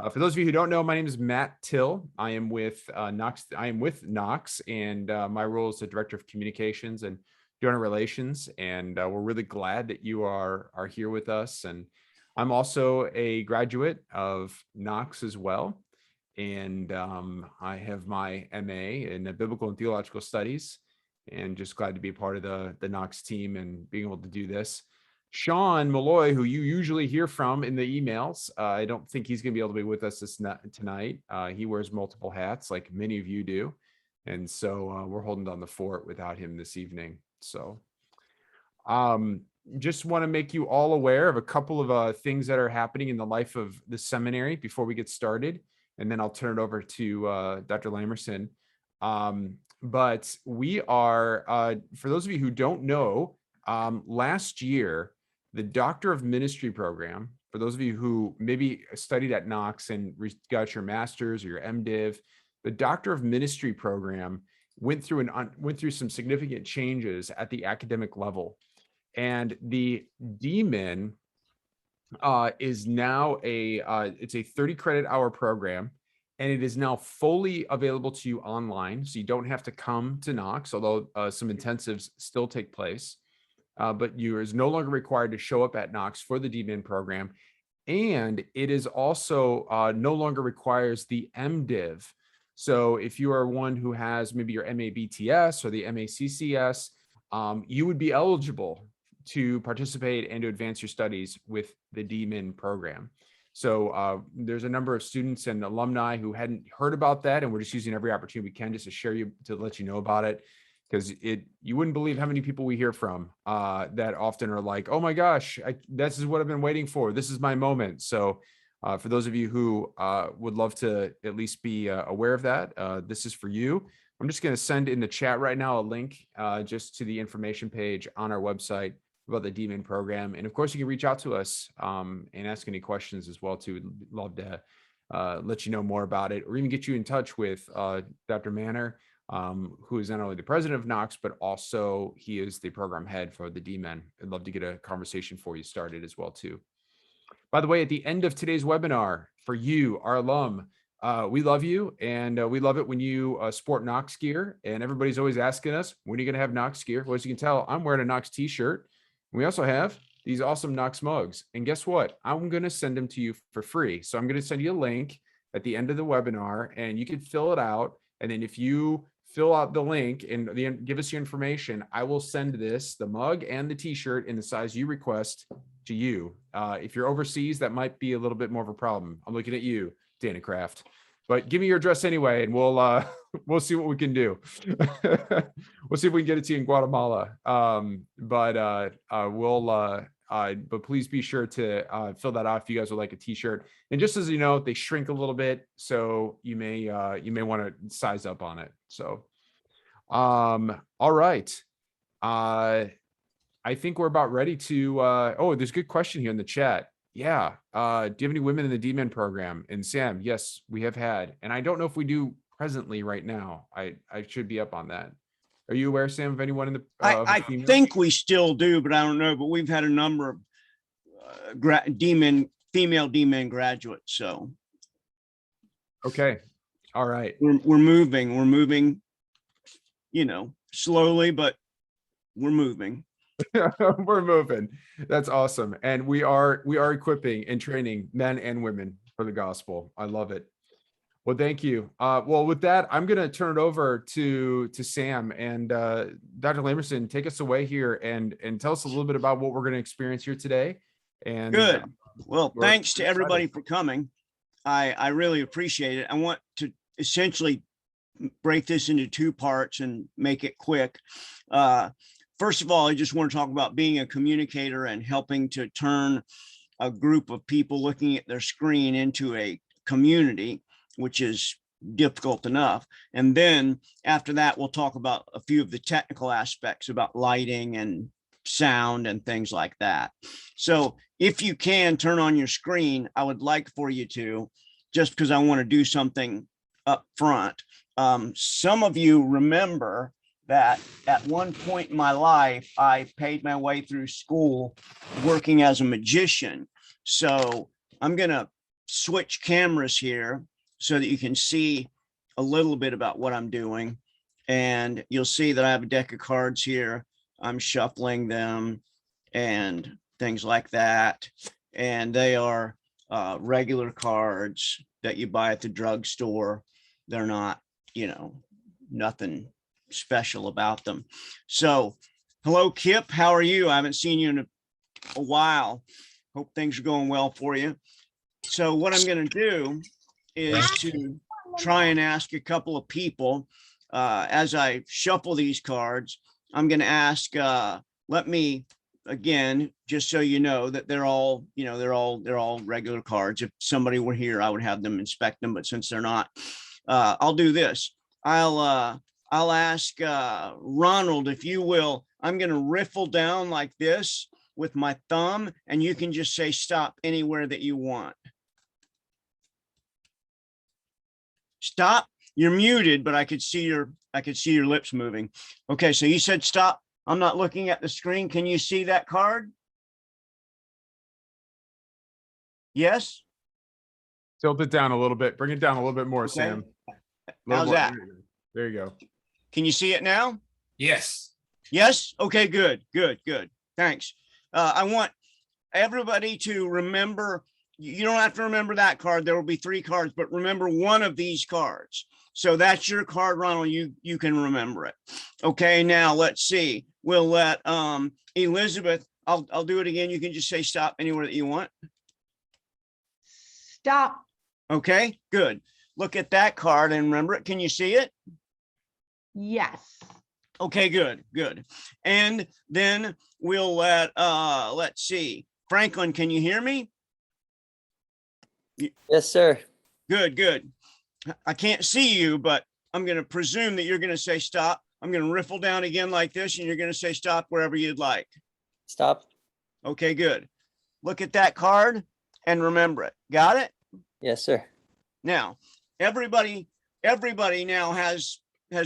For those of you who don't know, my name is Matt Till. I am with Knox. I am with Knox, and my role is the Director of Communications and Donor Relations. And we're really glad that you are here with us. And I'm also a graduate of Knox as well. And I have my MA in Biblical and Theological Studies, and just glad to be a part of the Knox team and being able to do this. Sean Malloy, who you usually hear from in the emails, I don't think he's going to be able to be with us tonight. He wears multiple hats like many of you do. And so we're holding down the fort without him this evening. So just want to make you all aware of a couple of things that are happening in the life of the seminary before we get started. And then I'll turn it over to Dr. Lamerson. But we are, for those of you who don't know, last year, the Doctor of Ministry program, for those of you who maybe studied at Knox and got your master's or your MDiv, the Doctor of Ministry program went through some significant changes at the academic level. And the DMin is now it's a 30 credit hour program, and it is now fully available to you online. So you don't have to come to Knox, although some intensives still take place. But you is no longer required to show up at Knox for the DMin program. And it is also no longer requires the MDiv. So if you are one who has maybe your MABTS or the MACCS, you would be eligible to participate and to advance your studies with the DMin program. So there's a number of students and alumni who hadn't heard about that, and we're just using every opportunity we can just to let you know about it. Because you wouldn't believe how many people we hear from that often are like, oh my gosh, this is what I've been waiting for. This is my moment. So for those of you who would love to at least be aware of that, this is for you. I'm just going to send in the chat right now a link just to the information page on our website about the DMin program. And of course, you can reach out to us and ask any questions as well too. We'd love to let you know more about it, or even get you in touch with Dr. Manor, who is not only the president of Knox, but also he is the program head for the DMin. I'd love to get a conversation for you started as well too. By the way, at the end of today's webinar, for you, our alum, we love you, and we love it when you sport Knox gear. And everybody's always asking us, when are you going to have Knox gear? Well, as you can tell, I'm wearing a Knox t-shirt. We also have these awesome Knox mugs. And guess what? I'm going to send them to you for free. So I'm going to send you a link at the end of the webinar, and you can fill it out. And then if you fill out the link and give us your information, I will send the mug and the t-shirt in the size you request to you. If you're overseas, that might be a little bit more of a problem. I'm looking at you, Dana Kraft. But give me your address anyway, and we'll see what we can do. We'll see if we can get it to you in Guatemala. But please be sure to fill that out if you guys would like a t-shirt. And just as you know, they shrink a little bit, so you may want to size up on it. So, all right. I think we're about ready to. Oh, there's a good question here in the chat. Yeah. Do you have any women in the DMin program? And Sam, yes, we have had. And I don't know if we do presently right now. I should be up on that. Are you aware, Sam, of anyone in the? I think we still do, but I don't know. But we've had a number of female DMin graduates. So. Okay. All right. We're moving. You know, slowly, but we're moving. We're moving. That's awesome. And we are equipping and training men and women for the gospel. I love it. Well, thank you. Well, with that, I'm going to turn it over to Sam, and Dr. Lamerson, take us away here and tell us a little bit about what we're going to experience here today. And good. Well, thanks to everybody for coming. I really appreciate it. I want to essentially break this into two parts and make it quick. First of all, I just want to talk about being a communicator and helping to turn a group of people looking at their screen into a community, which is difficult enough. And then after that, we'll talk about a few of the technical aspects about lighting and sound and things like that. So if you can turn on your screen, I would like for you to, just because I want to do something up front. Some of you remember that at one point in my life, I paid my way through school working as a magician. So I'm going to switch cameras here so that you can see a little bit about what I'm doing. And you'll see that I have a deck of cards here. I'm shuffling them and things like that. And they are regular cards that you buy at the drugstore. They're not, nothing special about them. So, hello, Kip. How are you? I haven't seen you in a while. Hope things are going well for you. So what I'm going to do is to try and ask a couple of people as I shuffle these cards. I'm going to ask, let me, again, just so you know that they're all, they're all regular cards. If somebody were here, I would have them inspect them, but since they're not, I'll do this. I'll ask Ronald, if you will. I'm going to riffle down like this with my thumb, and you can just say stop anywhere that you want. Stop. You're muted, but I could see your lips moving. Okay, so you said stop. I'm not looking at the screen. Can you see that card? Yes. Tilt it down a little bit. Bring it down a little bit more, Okay. Sam. How's more. that? There you go. Can you see it now? Yes. Yes. Okay, good. Thanks. I want everybody to remember. You don't have to remember that card. There will be 3 cards, but remember one of these cards. So that's your card, Ronald. You can remember it. Okay, now let's see. We'll let Elizabeth, I'll do it again. You can just say stop anywhere that you want. Stop. Okay, good. Look at that card and remember it. Can you see it? Yes. Okay, good. And then we'll let's see. Franklin, can you hear me? Yes, sir. Good. I can't see you, but I'm going to presume that you're going to say stop. I'm going to riffle down again like this, and you're going to say stop wherever you'd like. Stop. Okay, good. Look at that card and remember it. Got it? Yes, sir. Now, everybody now has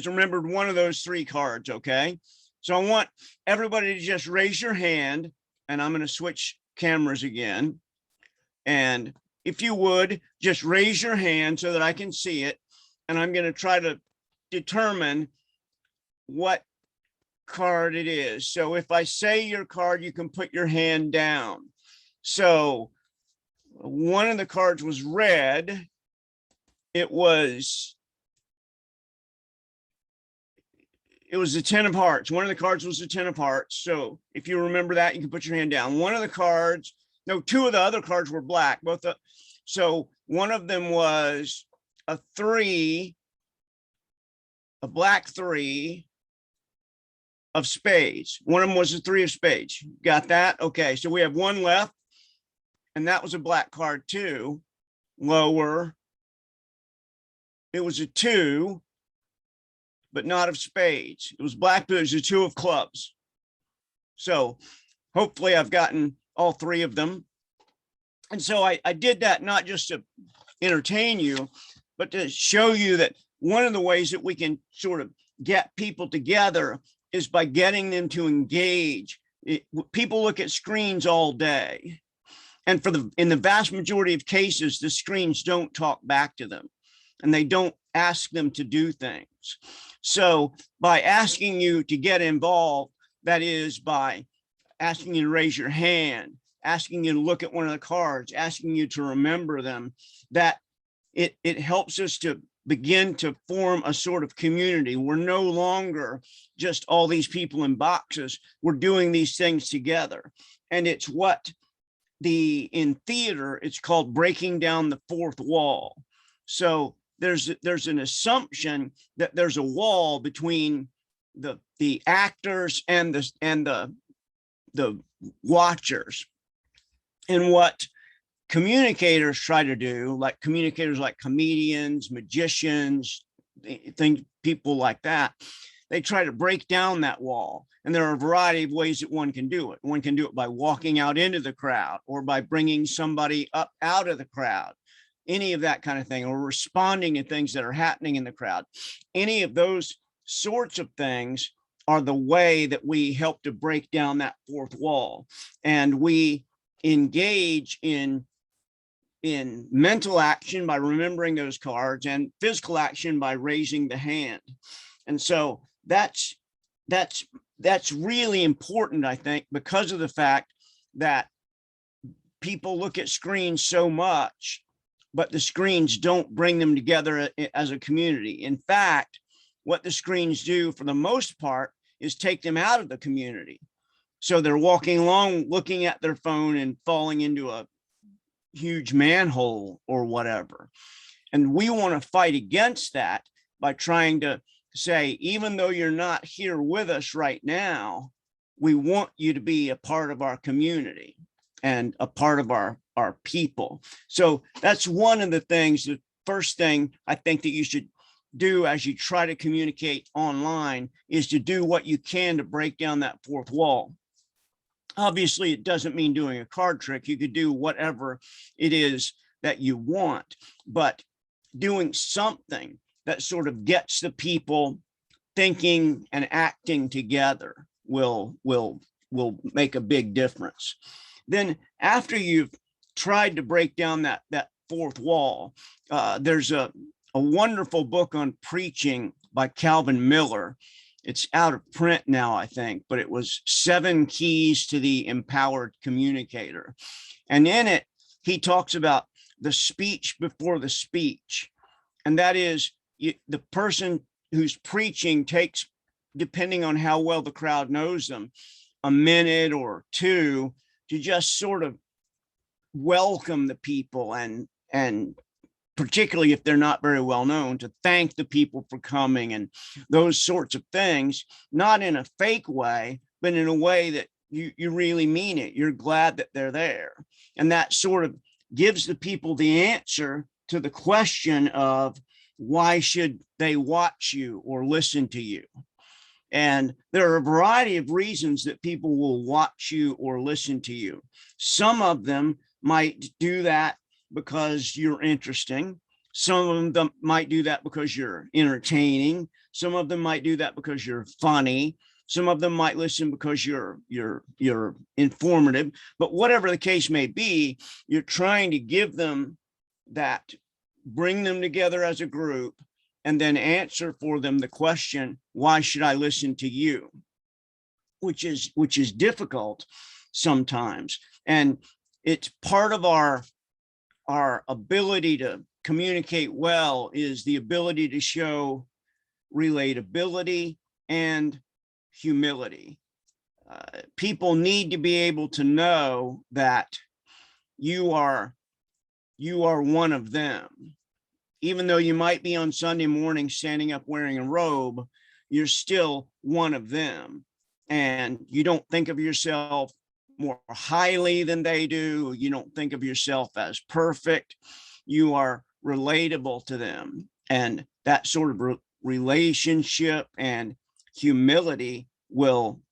remembered one of those 3 cards, okay? So I want everybody to just raise your hand, and I'm going to switch cameras again. And if you would, just raise your hand so that I can see it. And I'm going to try to determine what card it is. So if I say your card, you can put your hand down. So one of the cards was red. It was the 10 of hearts. One of the cards was the 10 of hearts. So if you remember that, you can put your hand down. One of the cards, no, 2 of the other cards were black. So one of them was a 3, a black 3 of spades. One of them was a 3 of spades. Got that? Okay, so we have one left, and that was a black card too. Lower, it was a 2, but not of spades. It was black, but it was a 2 of clubs. So hopefully I've gotten all 3 of them. And so I did that not just to entertain you, but to show you that one of the ways that we can sort of get people together is by getting them to engage. People look at screens all day. And in the vast majority of cases, the screens don't talk back to them and they don't ask them to do things. So by asking you to get involved, that is by asking you to raise your hand, asking you to look at one of the cards, asking you to remember them, that it helps us to begin to form a sort of community. We're no longer just all these people in boxes. We're doing these things together. And it's what in theater, it's called breaking down the 4th wall. So there's an assumption that there's a wall between the actors and the watchers. And what communicators try to do, like communicators like comedians, magicians, people like that, they try to break down that wall. And there are a variety of ways that one can do it. One can do it by walking out into the crowd, or by bringing somebody up out of the crowd, any of that kind of thing, or responding to things that are happening in the crowd. Any of those sorts of things are the way that we help to break down that 4th wall. And we engage in in mental action by remembering those cards, and physical action by raising the hand. And so that's really important, I think, because of the fact that people look at screens so much, but the screens don't bring them together as a community. In fact, what the screens do for the most part is take them out of the community. So they're walking along, looking at their phone and falling into a huge manhole or whatever. And we want to fight against that by trying to say, even though you're not here with us right now, we want you to be a part of our community and a part of our people. So that's one of the things, the first thing I think that you should do as you try to communicate online is to do what you can to break down that fourth wall. Obviously, it doesn't mean doing a card trick. You could do whatever it is that you want, but doing something that sort of gets the people thinking and acting together will make a big difference. Then after you've tried to break down that fourth wall, there's a wonderful book on preaching by Calvin Miller. It's out of print now, I think, but it was 7 Keys to the Empowered Communicator. And in it, he talks about the speech before the speech. And that is, the person who's preaching takes, depending on how well the crowd knows them, a minute or two to just sort of welcome the people, and particularly if they're not very well known, to thank the people for coming and those sorts of things, not in a fake way, but in a way that you really mean it. You're glad that they're there. And that sort of gives the people the answer to the question of why should they watch you or listen to you? And there are a variety of reasons that people will watch you or listen to you. Some of them might do that because you're interesting. Some of them might do that because you're entertaining. Some of them might do that because you're funny. Some of them might listen because you're informative. But whatever the case may be, you're trying to give them that, bring them together as a group, and then answer for them the question, why should I listen to you? Which is difficult sometimes. And it's part of our ability to communicate well is the ability to show relatability and humility. People need to be able to know that you are one of them. Even though you might be on Sunday morning standing up wearing a robe, you're still one of them. And you don't think of yourself more highly than they do. You don't think of yourself as perfect. You are relatable to them. And that sort of relationship and humility will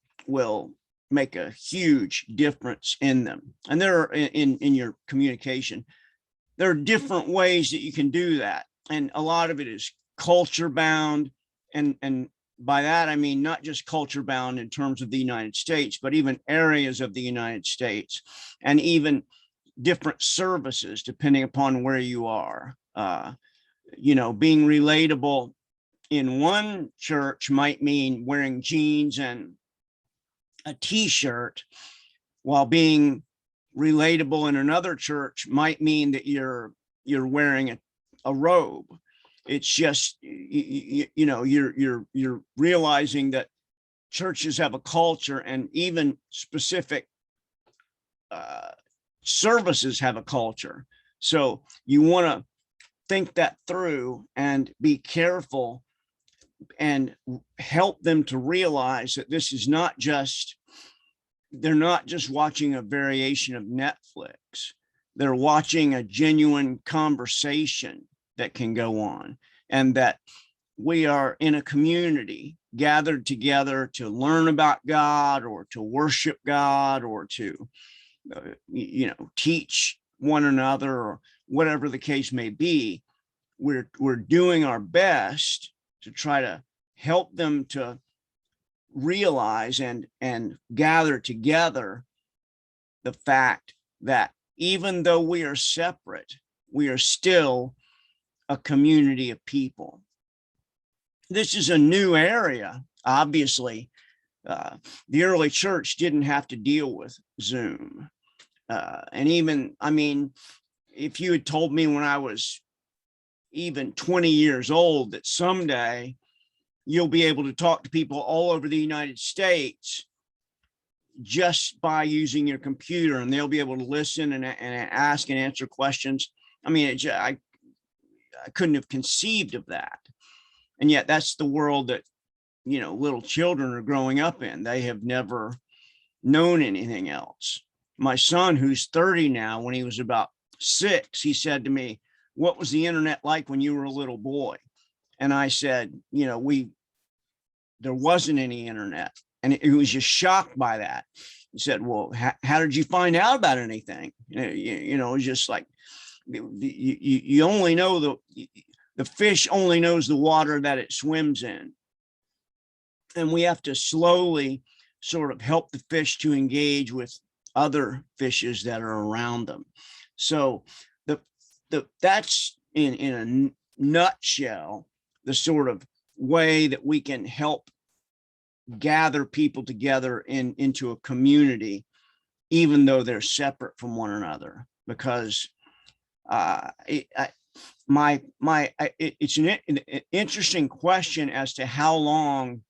make a huge difference in them. And there are in your communication, there are different ways that you can do that. And a lot of it is culture bound. And by that, I mean, not just culture bound in terms of the United States, but even areas of the United States, and even different services, depending upon where you are. Being relatable in one church might mean wearing jeans and a t-shirt, while being relatable in another church might mean that you're wearing a robe. It's just, you're realizing that churches have a culture, and even specific services have a culture. So you want to think that through and be careful and help them to realize that this is not just, they're not just watching a variation of Netflix. They're watching a genuine conversation that can go on, and that we are in a community gathered together to learn about God, or to worship God, or to, teach one another, or whatever the case may be. We're doing our best to try to help them to realize and gather together the fact that even though we are separate, we are still a community of people. This is a new area. Obviously, the early church didn't have to deal with Zoom. And even, I mean, if you had told me when I was even 20 years old that someday you'll be able to talk to people all over the United States just by using your computer, and they'll be able to listen and ask and answer questions. I mean, I couldn't have conceived of that. And yet that's the world that, you know, little children are growing up in. They have never known anything else. My son, who's 30 now, when he was about 6, he said to me, "What was the internet like when you were a little boy?" And I said, you know, there wasn't any internet. And he was just shocked by that. He said, "Well, how did you find out about anything?" You know, it's just like, you only know the fish only knows the water that it swims in. And we have to slowly sort of help the fish to engage with other fishes that are around them. So that's in a nutshell, the sort of way that we can help gather people together into a community, even though they're separate from one another. Because it's an interesting question as to how long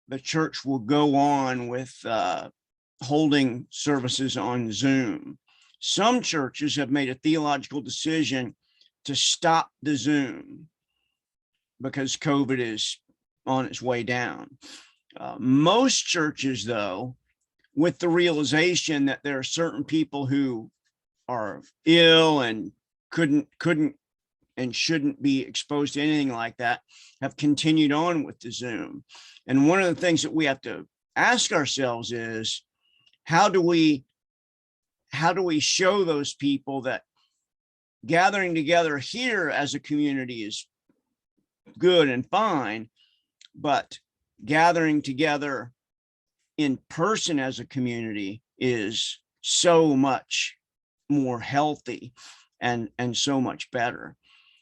the church will go on with holding services on Zoom. Some churches have made a theological decision to stop the Zoom because COVID is on its way down. Most churches, though, with the realization that there are certain people who are ill and couldn't and shouldn't be exposed to anything like that, have continued on with the Zoom. And one of the things that we have to ask ourselves is, how do we show those people that gathering together here as a community is good and fine, but gathering together in person as a community is so much more healthy and so much better.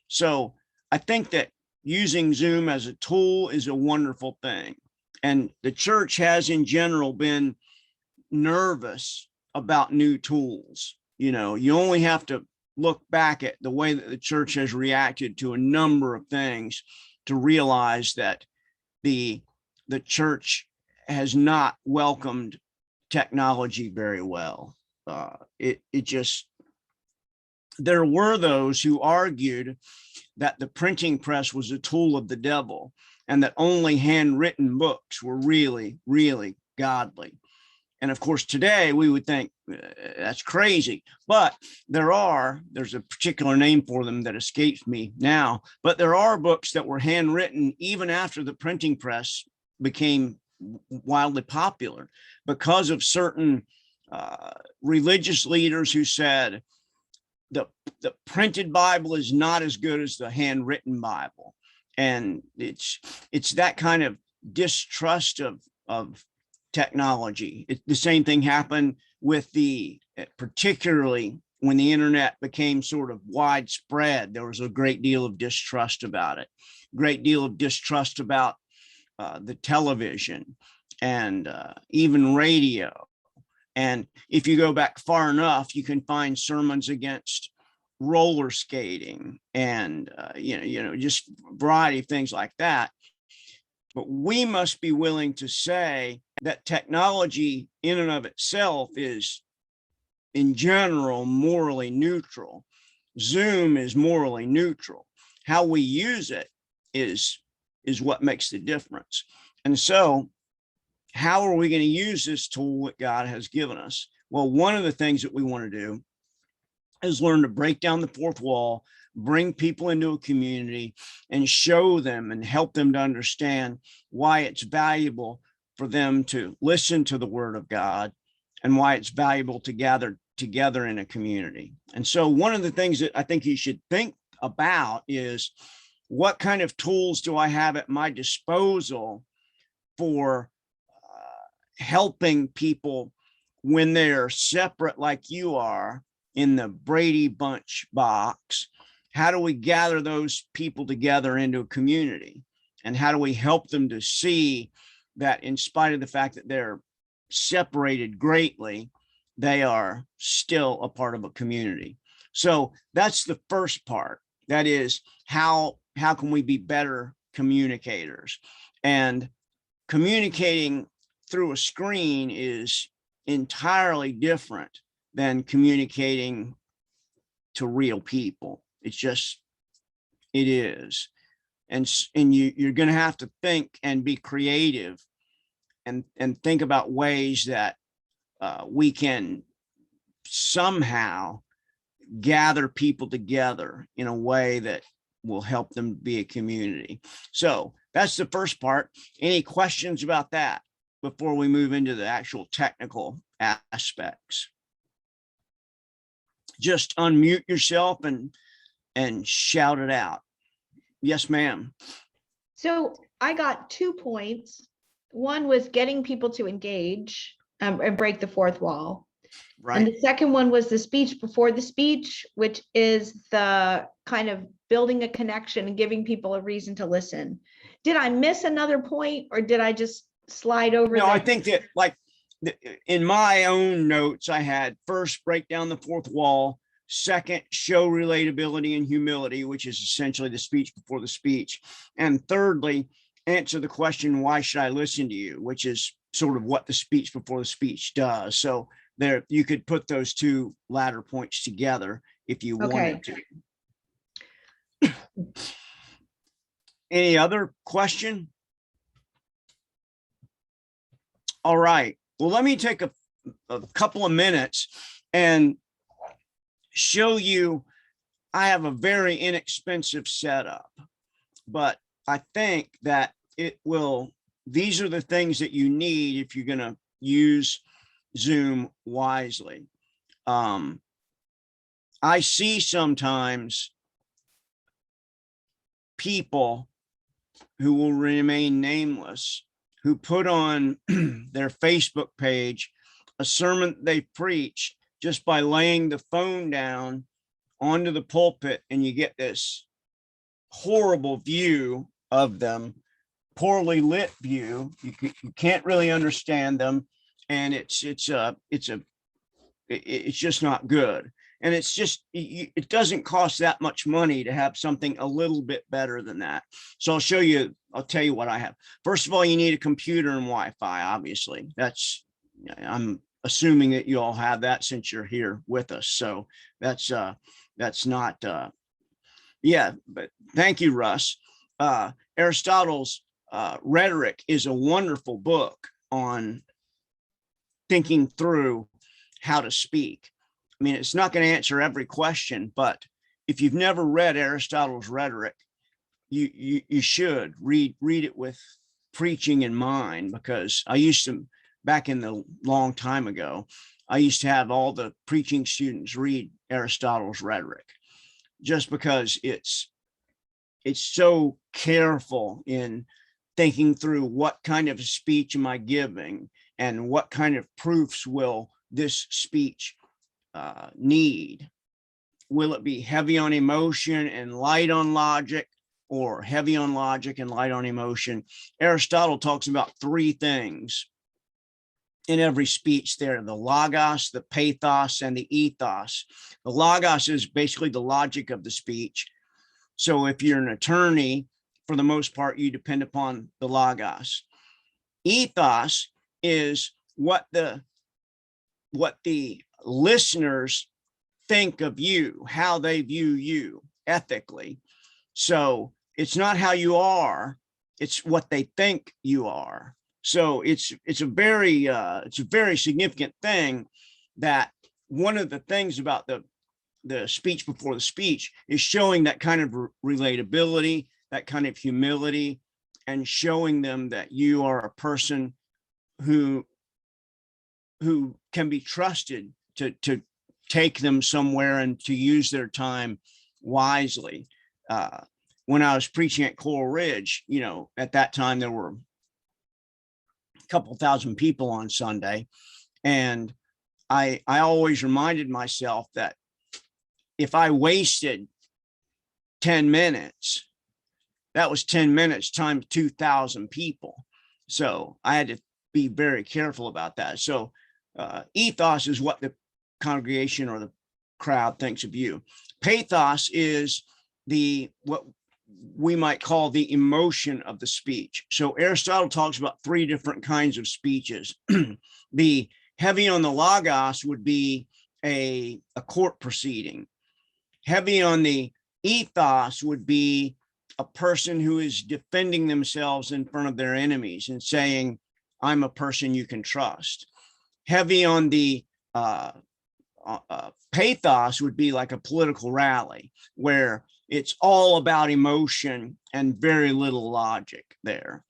So I think that using Zoom as a tool is a wonderful thing. And the church has in general been nervous about new tools. You know, you only have to look back at the way that the church has reacted to a number of things to realize that the church has not welcomed technology very well. There were those who argued that the printing press was a tool of the devil and that only handwritten books were really, really godly. And of course, today we would think that's crazy, but there's a particular name for them that escapes me now, but there are books that were handwritten even after the printing press became wildly popular because of certain religious leaders who said the printed Bible is not as good as the handwritten Bible. And it's that kind of distrust of technology. The same thing happened with particularly when the internet became sort of widespread, there was a great deal of distrust about it, great deal of distrust about the television and even radio. And if you go back far enough, you can find sermons against roller skating and just a variety of things like that. But we must be willing to say that technology in and of itself is, in general, morally neutral. Zoom is morally neutral. How we use it is what makes the difference. And so how are we going to use this tool that God has given us? Well, one of the things that we want to do is learn to break down the fourth wall, bring people into a community and show them and help them to understand why it's valuable for them to listen to the word of God and why it's valuable to gather together in a community. And so one of the things that I think you should think about is, what kind of tools do I have at my disposal for helping people when they're separate like you are in the Brady Bunch box, how do we gather those people together into a community? And how do we help them to see that in spite of the fact that they're separated greatly, they are still a part of a community? So that's the first part. That is, how can we be better communicators? And communicating through a screen is entirely different than communicating to real people. It's just, it is. And you're going to have to think and be creative and think about ways that we can somehow gather people together in a way that will help them be a community. So that's the first part. Any questions about that before we move into the actual technical aspects? Just unmute yourself and shout it out. Yes, ma'am. So I got 2 points. One was getting people to engage and break the fourth wall. Right. And the second one was the speech before the speech, which is the kind of building a connection and giving people a reason to listen. Did I miss another point, or did I just slide over? No, I think that, like, in my own notes, I had first, break down the fourth wall. Second, show relatability and humility, which is essentially the speech before the speech. And thirdly, answer the question, why should I listen to you? Which is sort of what the speech before the speech does. So there, you could put those two latter points together if you wanted to. Any other question? All right. Well, let me take a couple of minutes and show you. I have a very inexpensive setup, but I think that it will, these are the things that you need if you're going to use Zoom wisely. I see sometimes people who will remain nameless, who put on their Facebook page a sermon they preached just by laying the phone down onto the pulpit, and you get this horrible view of them, poorly lit view. You can't really understand them, and it's just not good. And it's just, it doesn't cost that much money to have something a little bit better than that. So I'll tell you what I have. First of all, you need a computer and Wi-Fi, obviously. I'm assuming that you all have that since you're here with us. So that's not, yeah, but thank you, Russ. Aristotle's Rhetoric is a wonderful book on thinking through how to speak. I mean, it's not going to answer every question, but if you've never read Aristotle's Rhetoric, you should read it with preaching in mind, because I used to, back in the long time ago, I used to have all the preaching students read Aristotle's Rhetoric, just because it's so careful in thinking through what kind of speech am I giving, and what kind of proofs will this speech need. Will it be heavy on emotion and light on logic, or heavy on logic and light on emotion? Aristotle talks about 3 things in every speech there: the logos, the pathos, and the ethos. The logos is basically the logic of the speech. So if you're an attorney, for the most part, you depend upon the logos. Ethos is what the listeners think of you, how they view you ethically. So it's not how you are, it's what they think you are. So it's a very significant thing. That one of the things about the speech before the speech is showing that kind of relatability, that kind of humility, and showing them that you are a person who can be trusted to take them somewhere and to use their time wisely. When I was preaching at Coral Ridge, at that time there were a couple thousand people on Sunday, and I always reminded myself that if I wasted 10 minutes, that was 10 minutes times 2,000 people. So I had to be very careful about that. So ethos is what the congregation or the crowd thinks of you. Pathos is what we might call the emotion of the speech. So Aristotle talks about 3 different kinds of speeches. The heavy on the logos would be a court proceeding. Heavy on the ethos would be a person who is defending themselves in front of their enemies and saying, I'm a person you can trust. Heavy on the pathos would be like a political rally where it's all about emotion and very little logic there.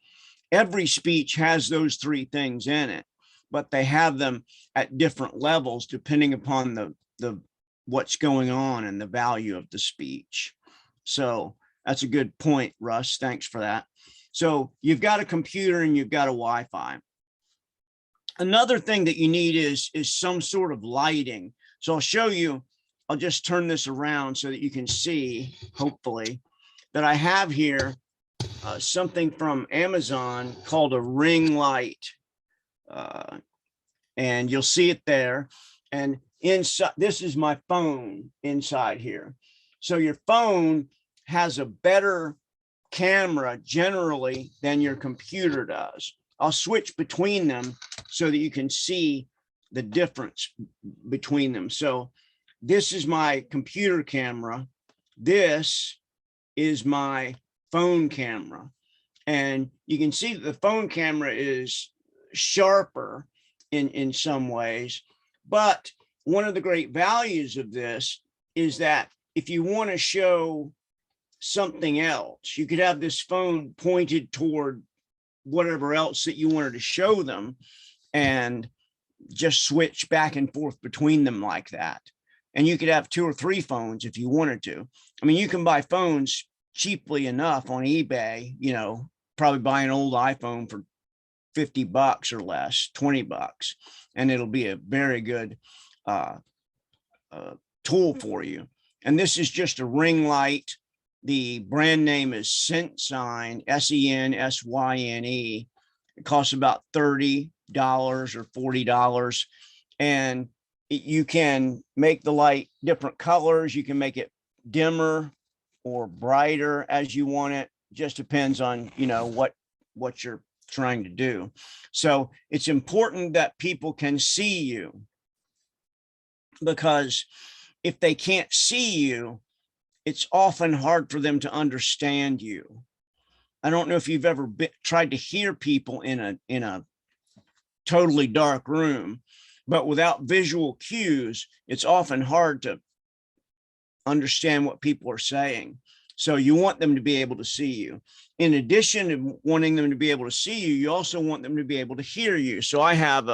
Every speech has those 3 things in it, but they have them at different levels depending upon the what's going on and the value of the speech. So that's a good point, Russ. Thanks for that. So you've got a computer and you've got a Wi-Fi. Another thing that you need is some sort of lighting. So I'll show you, I'll just turn this around so that you can see, hopefully, that I have here something from Amazon called a ring light. And you'll see it there. And inside, this is my phone inside here. So your phone has a better camera generally than your computer does. I'll switch between them so that you can see the difference between them. So this is my computer camera. This is my phone camera. And you can see that the phone camera is sharper in some ways. But one of the great values of this is that if you want to show something else, you could have this phone pointed toward whatever else that you wanted to show them and just switch back and forth between them like that. And you could have 2 or 3 phones if you wanted to. I mean, you can buy phones cheaply enough on eBay, you know, probably buy an old iPhone for $50 or less, $20, and it'll be a very good tool for you. And this is just a ring light. The brand name is Sensyne, Sensyne. It costs about $30 or $40. And you can make the light different colors. You can make it dimmer or brighter as you want it. Just depends on, you know, what you're trying to do. So it's important that people can see you, because if they can't see you, it's often hard for them to understand you. I don't know if you've ever tried to hear people in a totally dark room, but without visual cues, it's often hard to understand what people are saying. So you want them to be able to see you. In addition to wanting them to be able to see you, you also want them to be able to hear you. So I have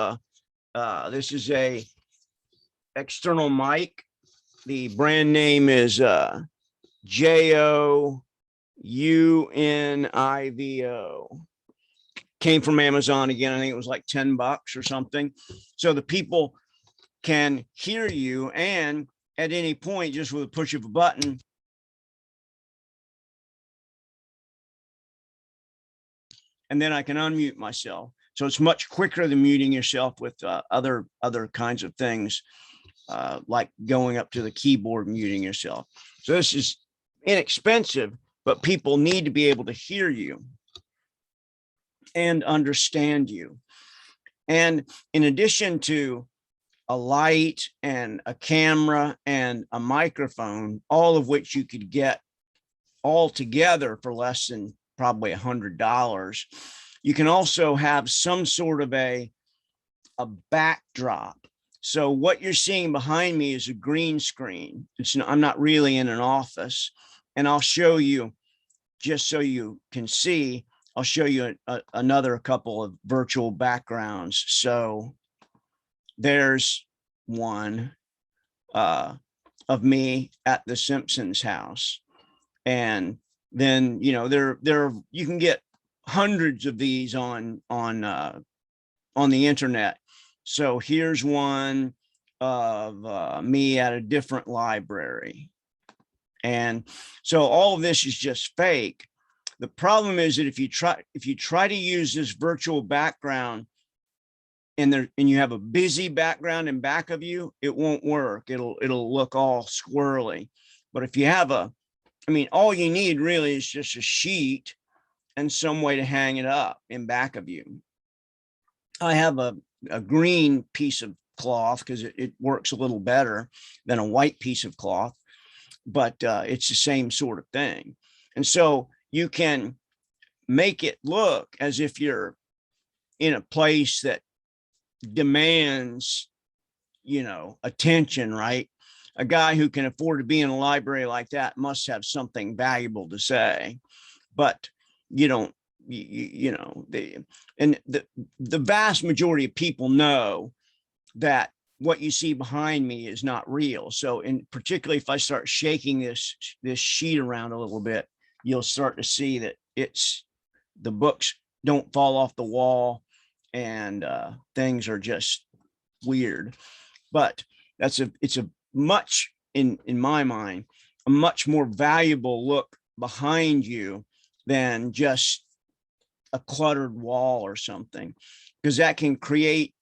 this is a external mic. The brand name is JOUNIVO. Came from Amazon again. I think it was like $10 or something. So the people can hear you, and at any point, just with a push of a button, and then I can unmute myself. So it's much quicker than muting yourself with other kinds of things, like going up to the keyboard and muting yourself. So this is inexpensive, but people need to be able to hear you and understand you. And in addition to a light and a camera and a microphone, all of which you could get all together for less than probably $100, you can also have some sort of a backdrop. So what you're seeing behind me is a green screen. I'm not really in an office, and I'll show you, just so you can see, I'll show you another couple of virtual backgrounds. So there's one of me at the Simpsons house. And then, you know, there you can get hundreds of these on the internet. So here's one of me at a different library. And so all of this is just fake. The problem is that if you try to use this virtual background and you have a busy background in back of you, it won't work. It'll look all squirrely. But if you have all you need really is just a sheet and some way to hang it up in back of you. I have a green piece of cloth because it works a little better than a white piece of cloth, but it's the same sort of thing. And so you can make it look as if you're in a place that demands, attention, right? A guy who can afford to be in a library like that must have something valuable to say, but the vast majority of people know that what you see behind me is not real. So particularly if I start shaking this sheet around a little bit, you'll start to see that the books don't fall off the wall and things are just weird. But it's a much, in my mind, a much more valuable look behind you than just a cluttered wall or something, because that can create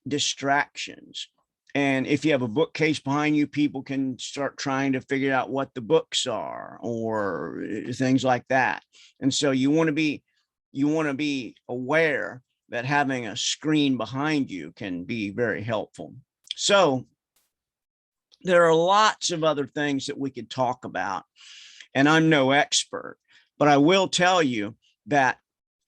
distractions. And if you have a bookcase behind you, people can start trying to figure out what the books are or things like that. And so you want to be aware that having a screen behind you can be very helpful. So there are lots of other things that we could talk about, and I'm no expert, but I will tell you that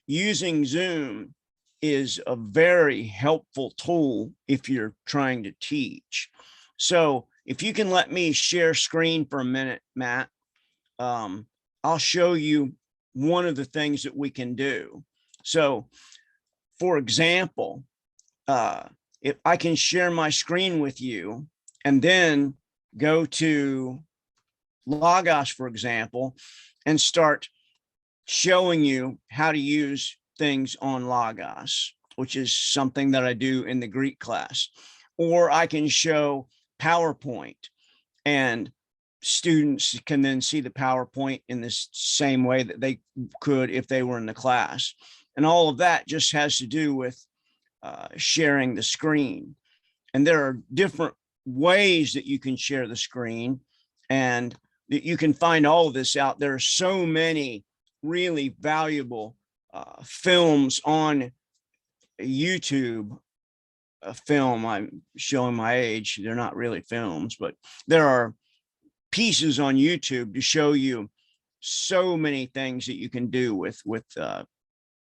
using Zoom is a very helpful tool if you're trying to teach. So if you can let me share screen for a minute, Matt, I'll show you one of the things that we can do. So for example, if I can share my screen with you and then go to Logos, for example, and start showing you how to use things on Logos, which is something that I do in the Greek class. Or I can show PowerPoint, and students can then see the PowerPoint in the same way that they could if they were in the class. And all of that just has to do with sharing the screen. And there are different ways that you can share the screen, and that you can find all of this out. There are so many really valuable films on YouTube. A film, I'm showing my age, they're not really films, but there are pieces on YouTube to show you so many things that you can do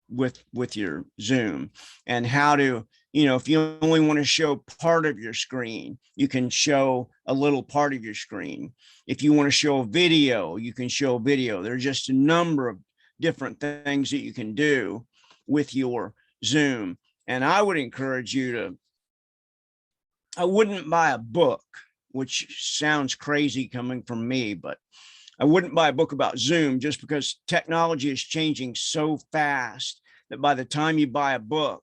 with your Zoom, and how to, if you only want to show part of your screen, you can show a little part of your screen. If you want to show a video, you can show video. There's just a number of different things that you can do with your Zoom. And I would encourage you I wouldn't buy a book, which sounds crazy coming from me, but I wouldn't buy a book about Zoom, just because technology is changing so fast that by the time you buy a book,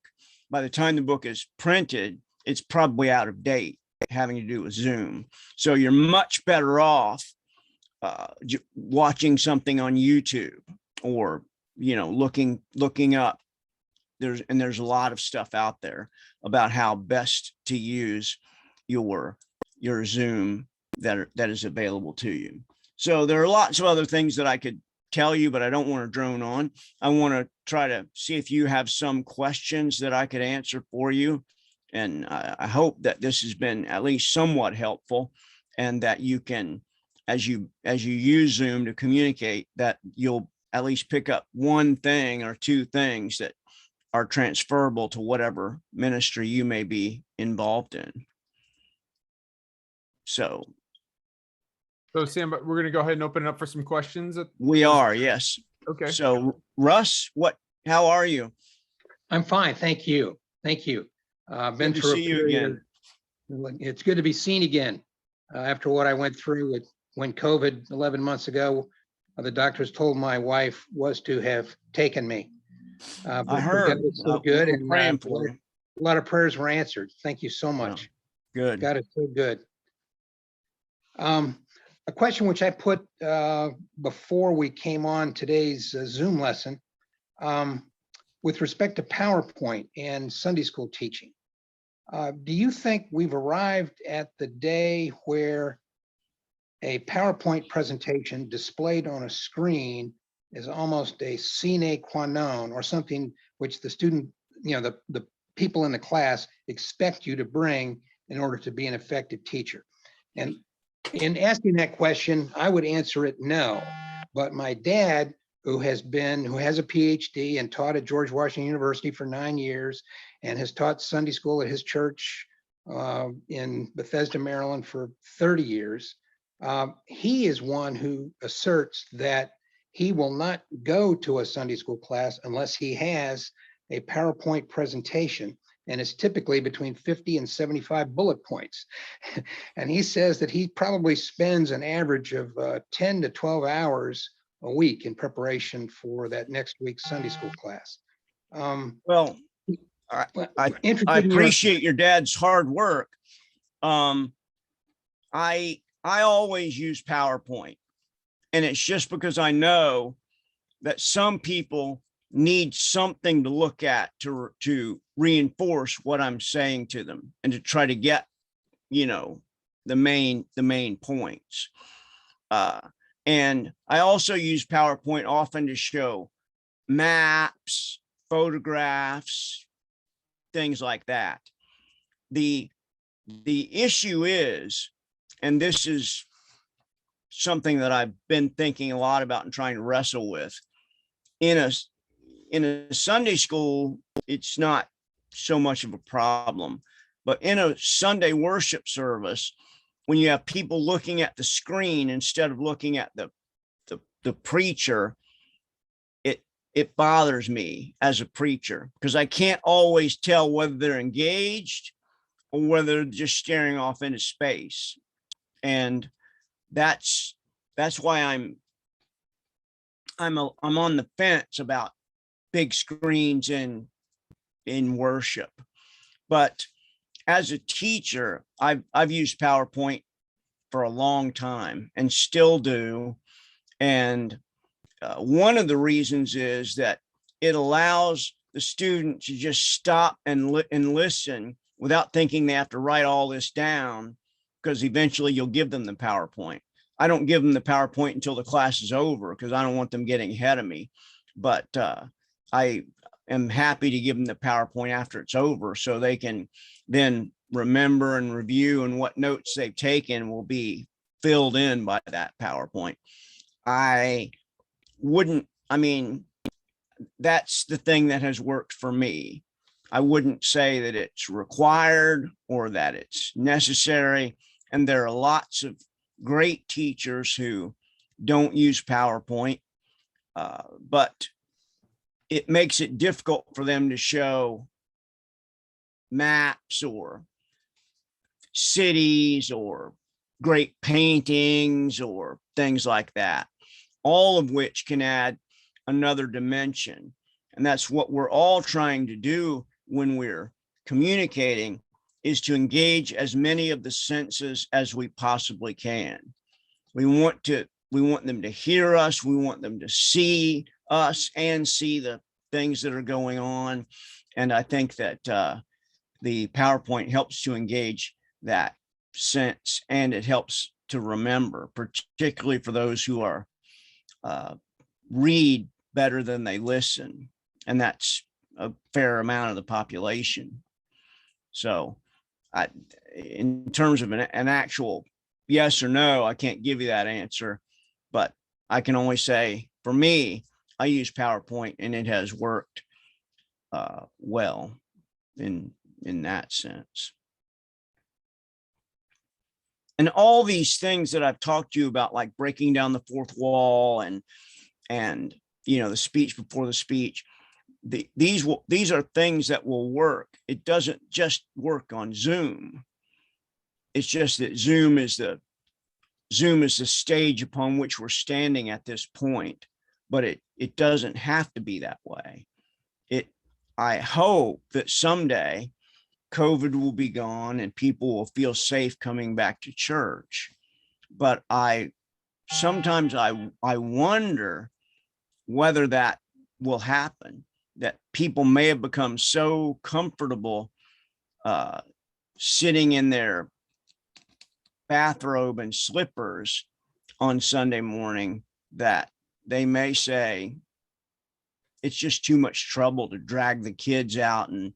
by the time the book is printed, it's probably out of date, having to do with Zoom. So you're much better off watching something on YouTube, or looking up. There's a lot of stuff out there about how best to use your Zoom that is available to you. So there are lots of other things that I could tell you, but I don't want to drone on. I want to try to see if you have some questions that I could answer for you. And I hope that this has been at least somewhat helpful, and that you can, as you use Zoom to communicate, that you'll at least pick up one thing or two things that are transferable to whatever ministry you may be involved in. So Sam, but we're going to go ahead and open it up for some questions. We are, yes. Okay. So Russ, how are you? I'm fine. Thank you. Thank you. Been Good to through see you again. It's good to be seen again after what I went through when COVID 11 months ago. The doctors told my wife was to have taken me. I heard. That was so good, and praying for you. a lot of prayers were answered. Thank you so much. Good. Got it. So good. A question which I put before we came on today's Zoom lesson, with respect to PowerPoint and Sunday school teaching. Do you think we've arrived at the day where a PowerPoint presentation displayed on a screen is almost a sine qua non, or something which the student, the people in the class expect you to bring in order to be an effective teacher? And in asking that question, I would answer it no. But my dad, who has a PhD and taught at George Washington University for 9 years and has taught Sunday school at his church in Bethesda, Maryland for 30 years. He is one who asserts that he will not go to a Sunday school class unless he has a PowerPoint presentation, and it's typically between 50 and 75 bullet points. And he says that he probably spends an average of 10 to 12 hours a week in preparation for that next week's Sunday school class. Well, I appreciate your dad's hard work. I always use PowerPoint, and it's just because I know that some people need something to look at to reinforce what I'm saying to them and to try to get, the main points. And I also use PowerPoint often to show maps, photographs, things like that. The issue is, and this is something that I've been thinking a lot about and trying to wrestle with, in a Sunday school, it's not so much of a problem, but in a Sunday worship service, when you have people looking at the screen instead of looking at the preacher, it bothers me as a preacher, because I can't always tell whether they're engaged or whether they're just staring off into space. And that's why I'm on the fence about big screens in worship. But as a teacher, I've used PowerPoint for a long time and still do. And one of the reasons is that it allows the student to just stop and listen without thinking they have to write all this down, because eventually you'll give them the PowerPoint. I don't give them the PowerPoint until the class is over, because I don't want them getting ahead of me. But I am happy to give them the PowerPoint after it's over, so they can then remember and review, and what notes they've taken will be filled in by that PowerPoint. That's the thing that has worked for me. I wouldn't say that it's required or that it's necessary. And there are lots of great teachers who don't use PowerPoint, but it makes it difficult for them to show maps or cities or great paintings or things like that, all of which can add another dimension. And that's what we're all trying to do when we're communicating, is to engage as many of the senses as we possibly can. We want them to hear us. We want them to see us and see the things that are going on. And I think that the PowerPoint helps to engage that sense, and it helps to remember, particularly for those who are read better than they listen. And that's a fair amount of the population. So in terms of an actual yes or no, I can't give you that answer, but I can only say, for me, I use PowerPoint and it has worked well in that sense. And all these things that I've talked to you about, like breaking down the fourth wall and the speech before the speech, these are things that will work. It doesn't just work on Zoom. It's just that Zoom is the stage upon which we're standing at this point, but it doesn't have to be that way. I hope that someday COVID will be gone and people will feel safe coming back to church. But sometimes I wonder whether that will happen, that people may have become so comfortable sitting in their bathrobe and slippers on Sunday morning that they may say it's just too much trouble to drag the kids out and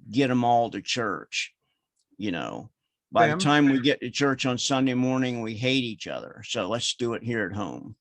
get them all to church. You know, by the time we get to church on Sunday morning, we hate each other. So let's do it here at home.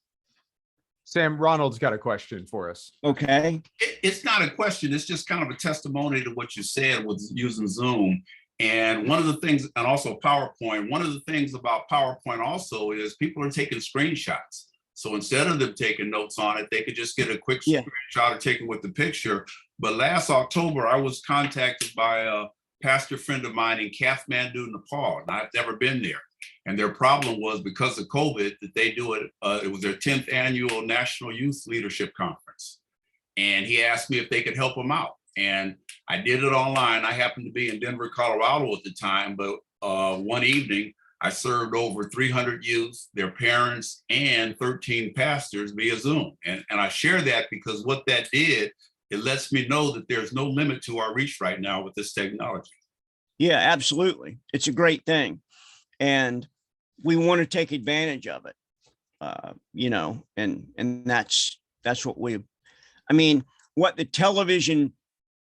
Sam, Ronald's got a question for us. Okay. It's not a question. It's just kind of a testimony to what you said with using Zoom. And one of the things, and also PowerPoint, one of the things about PowerPoint also is people are taking screenshots. So instead of them taking notes on it, they could just get a quick screenshot or take it with the picture. But last October, I was contacted by a pastor friend of mine in Kathmandu, Nepal, and I've never been there. And their problem was because of COVID that they do it. It was their 10th annual National Youth Leadership Conference. And he asked me if they could help him out. And I did it online. I happened to be in Denver, Colorado at the time, but one evening I served over 300 youth, their parents, and 13 pastors via Zoom. And I share that because what that did, it lets me know that there's no limit to our reach right now with this technology. Yeah, absolutely. It's a great thing. And we want to take advantage of it, you know, and that's what what the television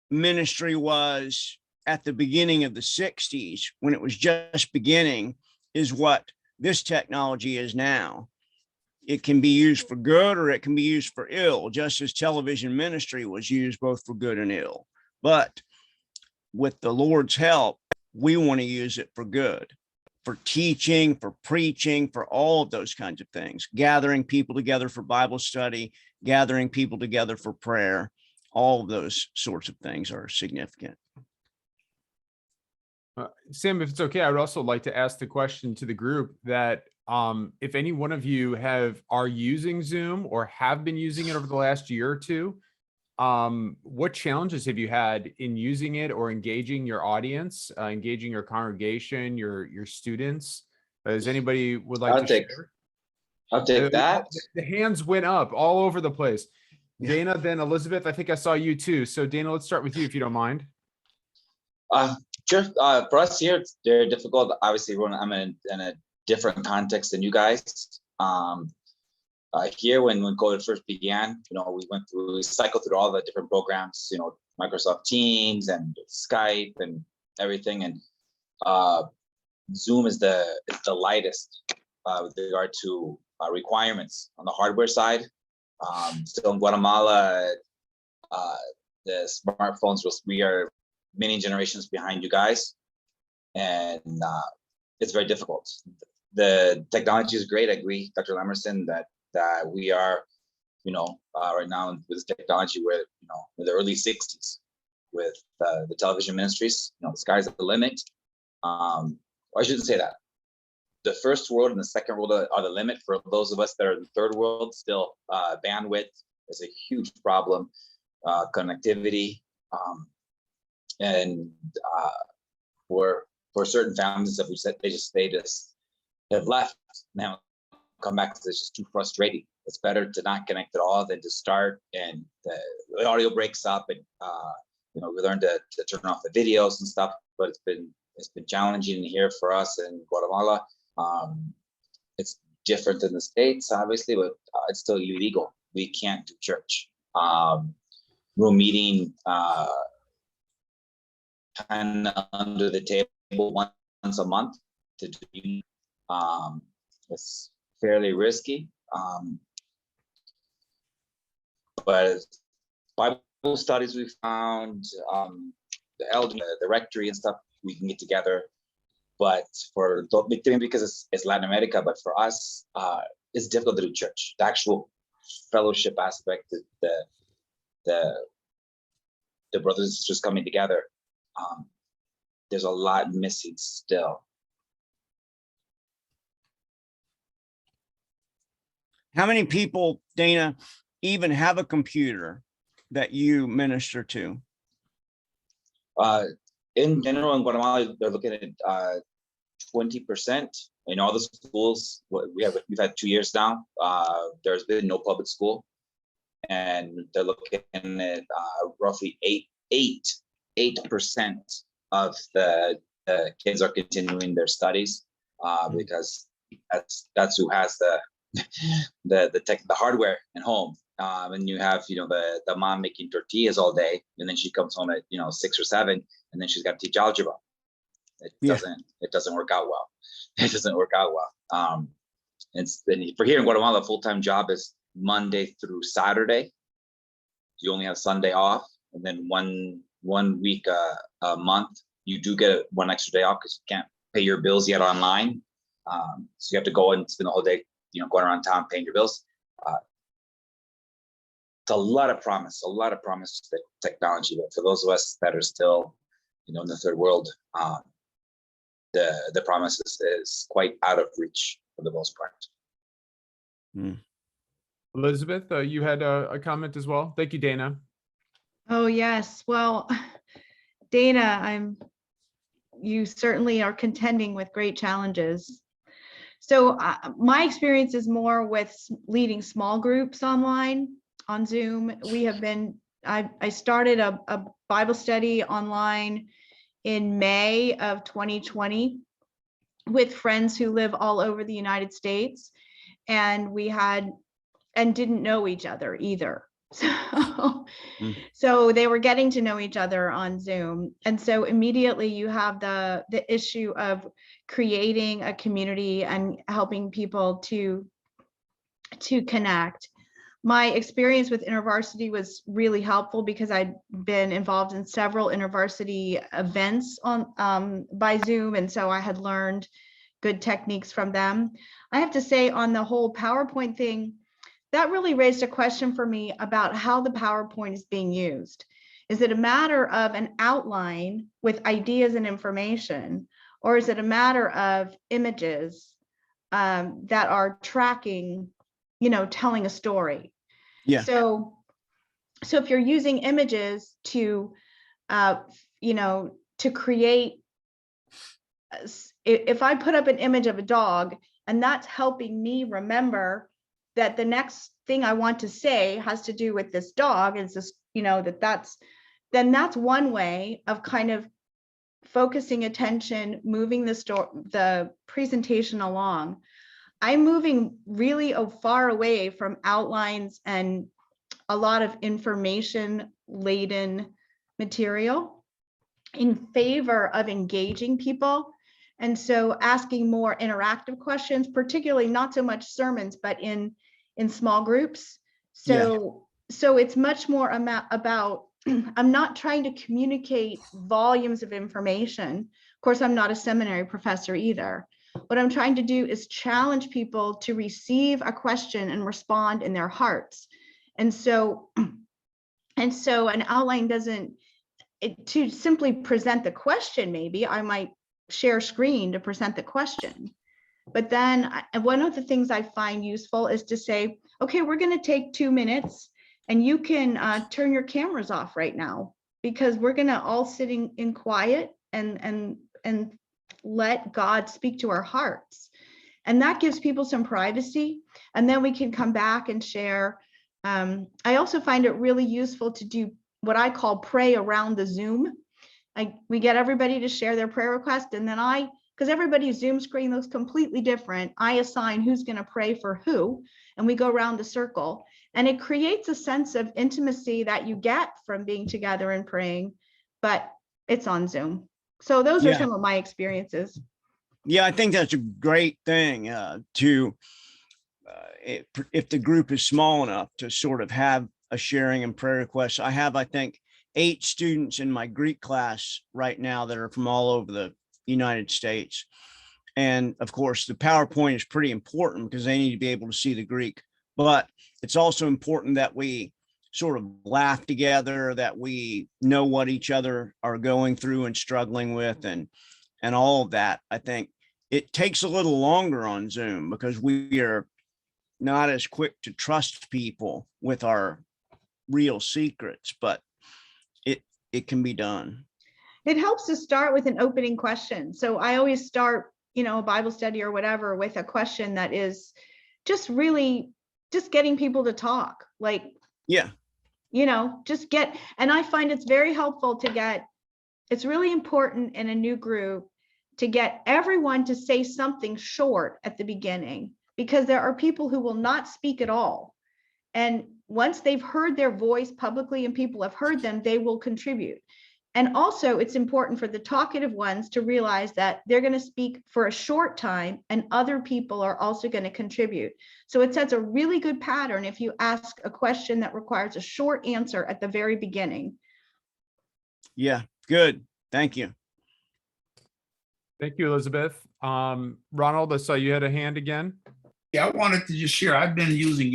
ministry was at the beginning of the 60s when it was just beginning is what this technology is now. It can be used for good or it can be used for ill, just as television ministry was used both for good and ill. But with the Lord's help, we want to use it for good, for teaching, for preaching, for all of those kinds of things, gathering people together for Bible study, gathering people together for prayer. All of those sorts of things are significant. Sam, if it's okay, I would also like to ask the question to the group that if any one of you are using Zoom or have been using it over the last year or two, what challenges have you had in using it or engaging your audience, engaging your congregation, your students? Does anybody would like to share? I'll take that. The hands went up all over the place. Dana, then Elizabeth, I think I saw you too. So Dana, let's start with you if you don't mind. Sure. For us here, it's very difficult. Obviously, I'm in a different context than you guys. Here, when COVID first began, we cycled through all the different programs, Microsoft Teams and Skype and everything. And Zoom is the lightest with regard to requirements on the hardware side. Still in Guatemala, the smartphones, we are many generations behind you guys, and it's very difficult. The technology is great. I agree, Dr. Lamerson, that we are, right now with this technology, we're, in the early 60s with the television ministries. The sky's the limit. I shouldn't say that. The first world and the second world are the limit. For those of us that are in the third world, still bandwidth is a huge problem, connectivity, and for certain families that they just have left now, come back because it's just too frustrating. It's better to not connect at all than to start and the audio breaks up, and we learned to turn off the videos and stuff. But it's been challenging here for us in Guatemala. It's different in the States, obviously, but it's still illegal. We can't do church. We're meeting kind of under the table once a month to do. It's fairly risky, but Bible studies we found, the elder, the rectory and stuff, we can get together. But for because it's Latin America, but for us, it's difficult to do church. The actual fellowship aspect, the brothers and sisters coming together, there's a lot missing still. How many people, Dana, even have a computer that you minister to? in general, in Guatemala, they're looking at 20% in all the schools. We've had 2 years now. There's been no public school, and they're looking at roughly 8% of the kids are continuing their studies because that's who has the hardware at home. And you have, the mom making tortillas all day, and then she comes home at 6 or 7, and then she's got to teach algebra. It doesn't work out well. It doesn't work out well. And for here in Guatemala, a full-time job is Monday through Saturday. You only have Sunday off, and then one week a month you do get one extra day off because you can't pay your bills yet online. So you have to go and spend the whole day, going around town paying your bills. It's a lot of promise to technology, but for those of us that are still, in the third world, the promise is quite out of reach for the most part. Elizabeth, you had a comment as well. Thank you, Dana. Oh, yes. Well, Dana, you certainly are contending with great challenges. So my experience is more with leading small groups online on Zoom. I started a Bible study online in May of 2020 with friends who live all over the United States, and didn't know each other either. So they were getting to know each other on Zoom. And so immediately you have the issue of creating a community and helping people to connect. My experience with InterVarsity was really helpful because I'd been involved in several InterVarsity events by Zoom. And so I had learned good techniques from them. I have to say, on the whole PowerPoint thing, that really raised a question for me about how the PowerPoint is being used. Is it a matter of an outline with ideas and information, or is it a matter of images that are tracking, telling a story? Yeah. So if you're using images to create, if I put up an image of a dog and that's helping me remember that the next thing I want to say has to do with this dog, is this, then that's one way of kind of focusing attention, moving the presentation along. I'm moving really far away from outlines and a lot of information laden material in favor of engaging people. And so asking more interactive questions, particularly not so much sermons, but in small groups. So it's much more about, I'm not trying to communicate volumes of information. Of course, I'm not a seminary professor either. What I'm trying to do is challenge people to receive a question and respond in their hearts. And so an outline to simply present the question, maybe I might share screen to present the question. But then one of the things I find useful is to say, okay, we're going to take 2 minutes and you can turn your cameras off right now, because we're going to all sitting in quiet and let God speak to our hearts. And that gives people some privacy. And then we can come back and share. I also find it really useful to do what I call pray around the Zoom. We get everybody to share their prayer request, and then because everybody's Zoom screen looks completely different, I assign who's going to pray for who, and we go around the circle. And it creates a sense of intimacy that you get from being together and praying, but it's on Zoom. So those are some of my experiences. Yeah, I think that's a great thing if the group is small enough to sort of have a sharing and prayer requests. I have, I think, 8 students in my Greek class right now that are from all over the United States. And of course, the PowerPoint is pretty important because they need to be able to see the Greek, but it's also important that we sort of laugh together, that we know what each other are going through and struggling with, and all of that. I think it takes a little longer on Zoom because we are not as quick to trust people with our real secrets, but it can be done. It helps to start with an opening question. So I always start, a Bible study or whatever with a question that is just really just getting people to talk. Like, Yeah. And I find it's very helpful it's really important in a new group to get everyone to say something short at the beginning, because there are people who will not speak at all. And once they've heard their voice publicly and people have heard them, they will contribute. And also, it's important for the talkative ones to realize that they're going to speak for a short time and other people are also going to contribute. So it sets a really good pattern if you ask a question that requires a short answer at the very beginning. Yeah, good. Thank you. Thank you, Elizabeth. Ronald, I saw you had a hand again. Yeah, I wanted to just share, I've been using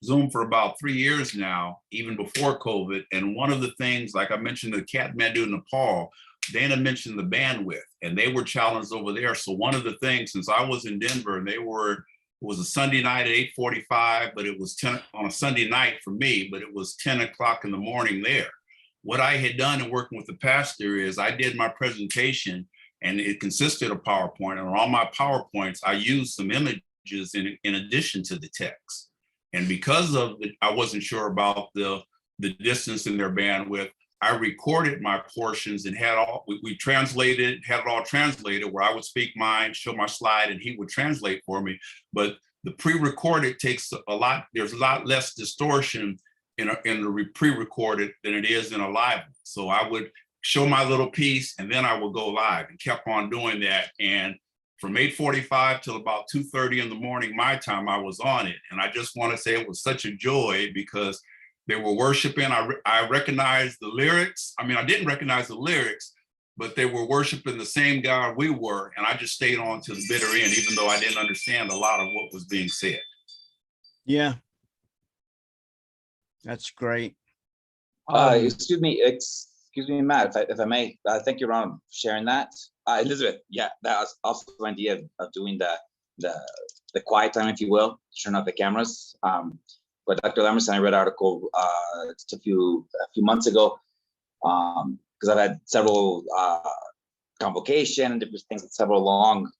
Zoom for about 3 years now, even before COVID. And one of the things, like I mentioned, the Kathmandu, Nepal, Dana mentioned the bandwidth, and they were challenged over there. So one of the things, since I was in Denver, and it was a Sunday night at 8:45, but it was 10 on a Sunday night for me, but it was 10 o'clock in the morning there. What I had done in working with the pastor is I did my presentation, and it consisted of PowerPoint. And on all my PowerPoints, I used some images in addition to the text. And because of I wasn't sure about the distance in their bandwidth, I recorded my portions and had it all translated where I would speak mine, show my slide, and he would translate for me. But the pre-recorded takes there's a lot less distortion in the pre-recorded than it is in a live. So I would show my little piece and then I would go live, and kept on doing that. And from 8:45 till about 2:30 in the morning, my time, I was on it. And I just want to say it was such a joy because they were worshiping. I recognized the lyrics. I mean, I didn't recognize the lyrics, but they were worshiping the same God we were. And I just stayed on to the bitter end, even though I didn't understand a lot of what was being said. Yeah. That's great. Excuse me, Matt, if I may. Thank you, Ron, for sharing that. Elizabeth, yeah, that was also the idea of doing the quiet time, if you will, turn off the cameras. But Dr. Lamerson, I read an article just a few months ago, because I've had several convocation and different things, several long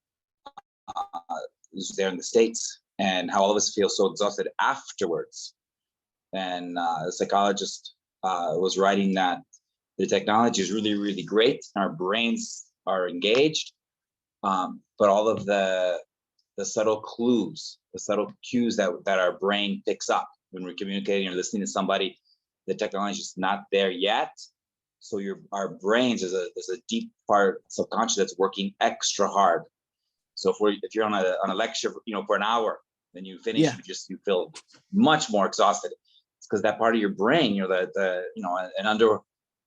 there in the States, and how all of us feel so exhausted afterwards. And the psychologist was writing that the technology is really, really great. Our brains are engaged, but all of the subtle clues, the subtle cues that our brain picks up when we're communicating or listening to somebody, the technology is not there yet. So our brains, there's a deep part subconscious that's working extra hard. So if you're on a lecture, for an hour, then you finish, yeah, you feel much more exhausted. It's because that part of your brain,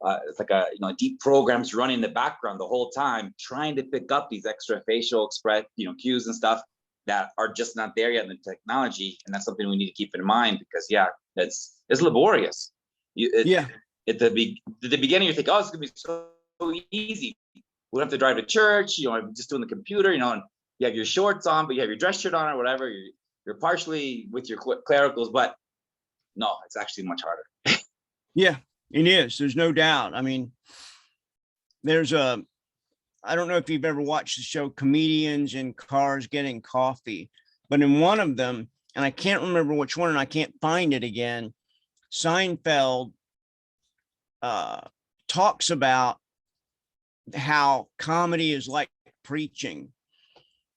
it's like a deep programs running in the background the whole time, trying to pick up these extra facial cues and stuff that are just not there yet in the technology. And that's something we need to keep in mind, because it's laborious. At the beginning, you think, oh, it's gonna be so easy. We don't have to drive to church, I'm just doing the computer, and you have your shorts on, but you have your dress shirt on or whatever. You're partially with your clericals, but no, it's actually much harder. Yeah, it is. There's no doubt. I mean, I don't know if you've ever watched the show Comedians in Cars Getting Coffee, but in one of them, and I can't remember which one, and I can't find it again, Seinfeld talks about how comedy is like preaching,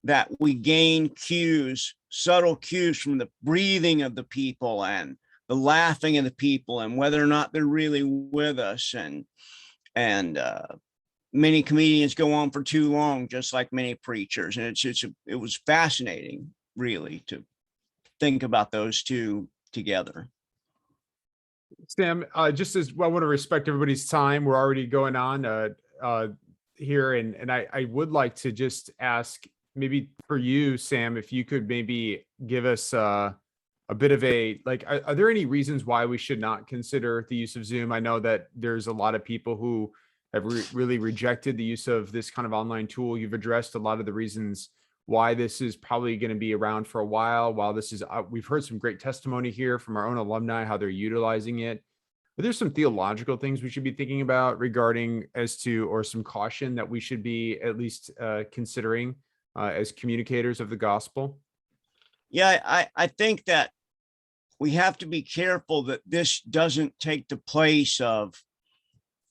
that we gain cues, subtle cues from the breathing of the people and the laughing of the people and whether or not they're really with us. And many comedians go on for too long, just like many preachers. And it was fascinating, really, to think about those two together. Sam, just as well, I want to respect everybody's time. We're already going on here. And I would like to just ask, maybe for you, Sam, if you could maybe give us a bit of are there any reasons why we should not consider the use of Zoom? I know that there's a lot of people who have really rejected the use of this kind of online tool. You've addressed a lot of the reasons why this is probably going to be around for a while. While this is, we've heard some great testimony here from our own alumni, how they're utilizing it. Are there some theological things we should be thinking about regarding as to, or some caution that we should be at least considering as communicators of the gospel? Yeah, I think that we have to be careful that this doesn't take the place of,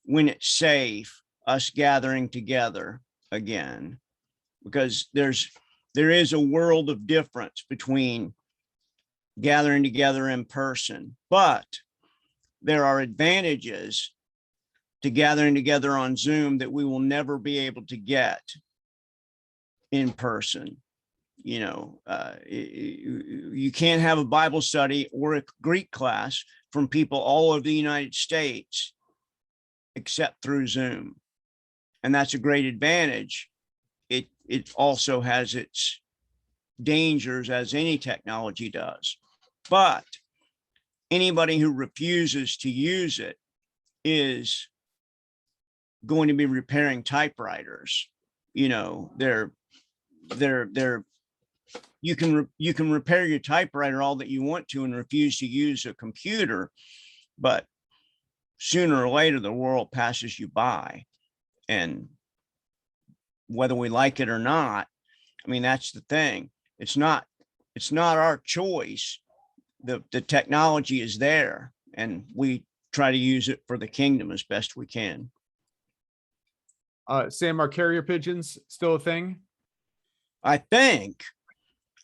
when it's safe, us gathering together again, because there is a world of difference between gathering together in person, but there are advantages to gathering together on Zoom that we will never be able to get in person. You know, you can't have a Bible study or a Greek class from people all over the United States except through Zoom. And that's a great advantage. It also has its dangers, as any technology does. But anybody who refuses to use it is going to be repairing typewriters. You know, you can repair your typewriter all that you want to and refuse to use a computer, but sooner or later the world passes you by. And whether we like it or not, I mean, that's the thing. It's not our choice. The technology is there, and we try to use it for the kingdom as best we can. Sam, are carrier pigeons still a thing? I think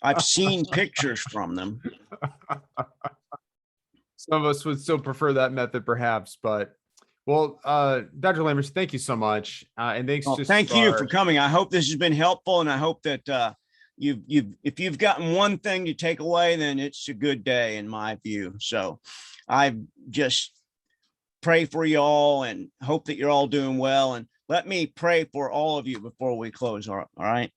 I've seen pictures from them. Some of us would still prefer that method, perhaps, but well, Dr. Lamerson, thank you so much. And thanks. Well, thank you for coming. I hope this has been helpful, and I hope that if you've gotten one thing to take away, then it's a good day in my view. So I just pray for you all and hope that you're all doing well. And let me pray for all of you before we close. All right.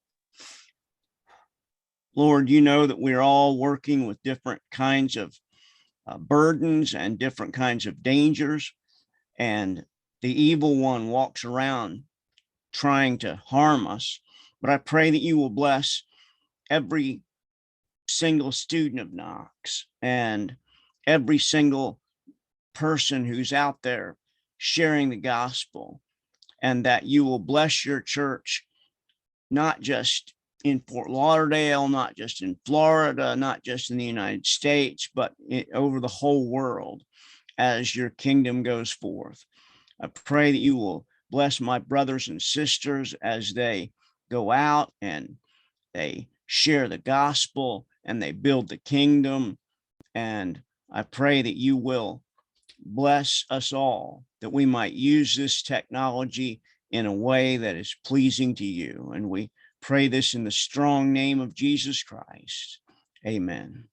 Lord, you know that we're all working with different kinds of burdens and different kinds of dangers. And the evil one walks around trying to harm us. But I pray that you will bless every single student of Knox and every single person who's out there sharing the gospel, and that you will bless your church, not just in Fort Lauderdale, not just in Florida, not just in the United States, but over the whole world as your kingdom goes forth. I pray that you will bless my brothers and sisters as they go out and they share the gospel and they build the kingdom. And I pray that you will bless us all, that we might use this technology in a way that is pleasing to you. And we pray this in the strong name of Jesus Christ. Amen.